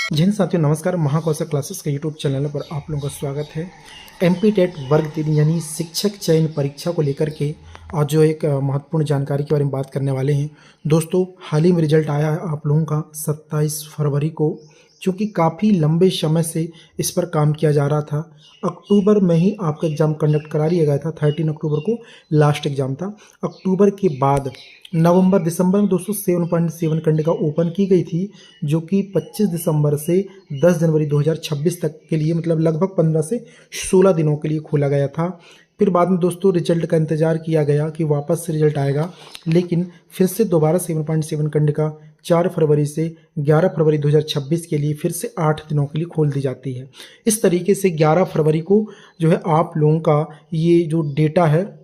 जय हिंद साथियों, नमस्कार। महाकौशल क्लासेस के यूट्यूब चैनल पर आप लोगों का स्वागत है। एमपी टेट वर्ग 3 यानी शिक्षक चयन परीक्षा को लेकर के आज जो एक महत्वपूर्ण जानकारी के बारे में बात करने वाले हैं। दोस्तों, हाल ही में रिजल्ट आया है आप लोगों का 27 फरवरी को, क्योंकि काफ़ी लंबे समय से इस पर काम किया जा रहा था। अक्टूबर में ही आपका एग्ज़ाम कंडक्ट करा लिया गया था। 13 अक्टूबर को लास्ट एग्ज़ाम था। अक्टूबर के बाद नवंबर दिसंबर में दोस्तों 7.7 कंडिका ओपन की गई थी, जो कि 25 दिसंबर से 10 जनवरी 2026 तक के लिए, मतलब लगभग 15 से 16 दिनों के लिए खोला गया था। फिर बाद में दोस्तों रिजल्ट का इंतज़ार किया गया कि वापस से रिजल्ट आएगा, लेकिन फिर से दोबारा 7.7 कंडिका 4 फरवरी से 11 फरवरी 2026 के लिए फिर से 8 दिनों के लिए खोल दी जाती है। इस तरीके से 11 फरवरी को जो है आप लोगों का ये जो डेटा है,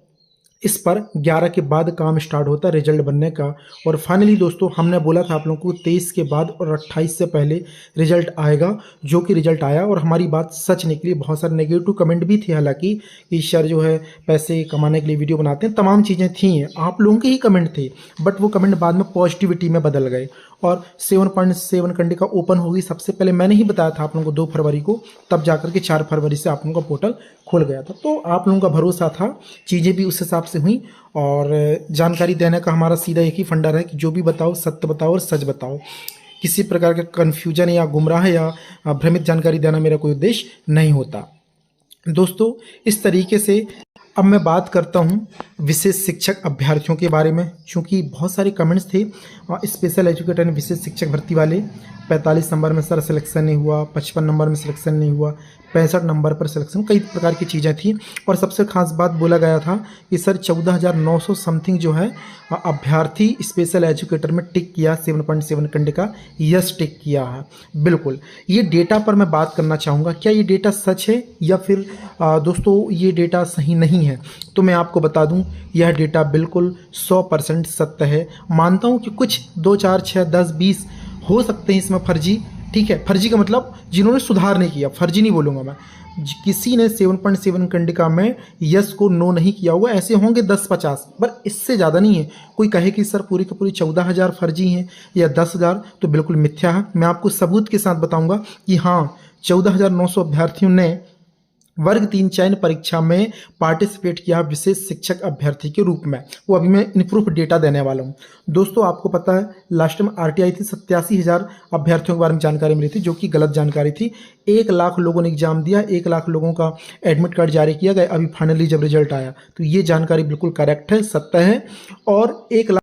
इस पर 11 के बाद काम स्टार्ट होता है रिजल्ट बनने का। और फाइनली दोस्तों, हमने बोला था आप लोगों को 23 के बाद और 28 से पहले रिजल्ट आएगा, जो कि रिजल्ट आया और हमारी बात सच निकली। बहुत सारे नेगेटिव कमेंट भी थे, हालांकि कि सर जो है पैसे कमाने के लिए वीडियो बनाते हैं, तमाम चीज़ें थी, आप लोगों के ही कमेंट थे, बट वो कमेंट बाद में पॉजिटिविटी में बदल गए और 7.7 कंडिका ओपन होगी। सबसे पहले मैंने ही बताया था आप लोगों को 2 फरवरी को, तब जाकर के 4 फरवरी से आप लोगों का पोर्टल खुल गया था। तो आप लोगों का भरोसा था, चीज़ें भी उस हिसाब से हुई। और जानकारी देने का हमारा सीधा एक ही फंडा है कि जो भी बताओ सत्य बताओ और सच बताओ। किसी प्रकार का कन्फ्यूजन या गुमराह या भ्रमित जानकारी देना मेरा कोई उद्देश्य नहीं होता। दोस्तों, इस तरीके से अब मैं बात करता हूँ विशेष शिक्षक अभ्यर्थियों के बारे में, क्योंकि बहुत सारे कमेंट्स थे स्पेशल एजुकेटर ने विशेष शिक्षक भर्ती वाले। 45 नंबर में सर सिलेक्शन नहीं हुआ, 55 नंबर में सिलेक्शन नहीं हुआ, 65 नंबर पर सिलेक्शन, कई प्रकार की चीज़ें थी। और सबसे खास बात बोला गया था कि सर 14,900 समथिंग जो है अभ्यर्थी स्पेशल एजुकेटर में टिक किया, 7.7 कंडिका यस टिक किया है। बिल्कुल, ये डेटा पर मैं बात करना चाहूँगा, क्या ये डेटा सच है या फिर दोस्तों ये डेटा सही नहीं है? तो मैं आपको बता दूं, यह डेटा बिल्कुल 100% सत्य है। मानता हूं कि कुछ 2, 4, 6, 10, 20 हो सकते हैं इसमें फर्जी। ठीक है, फर्जी का मतलब जिन्होंने सुधार नहीं किया, फर्जी नहीं बोलूँगा मैं। किसी ने 7.7 कंडिका में यस को नो नहीं किया हुआ, ऐसे होंगे 10-50, पर इससे ज़्यादा नहीं है। कोई कहे कि सर पूरी की पूरी 14,000 फर्जी हैं या 10,000, तो बिल्कुल मिथ्या है। मैं आपको सबूत के साथ बताऊंगा कि हाँ, 14,900 अभ्यर्थियों ने वर्ग 3 चयन परीक्षा में पार्टिसिपेट किया विशेष शिक्षक अभ्यर्थी के रूप में। वो अभी मैं इन प्रूफ डेटा देने वाला हूँ। दोस्तों, आपको पता है लास्ट में आरटीआई थी, 87,000 अभ्यर्थियों के बारे में जानकारी मिली थी, जो कि गलत जानकारी थी। 1 लाख लोगों ने एग्जाम दिया, 1 लाख लोगों का एडमिट कार्ड जारी किया गया। अभी फाइनली जब रिजल्ट आया तो ये जानकारी बिल्कुल करेक्ट है, सत्य है। और 1 लाख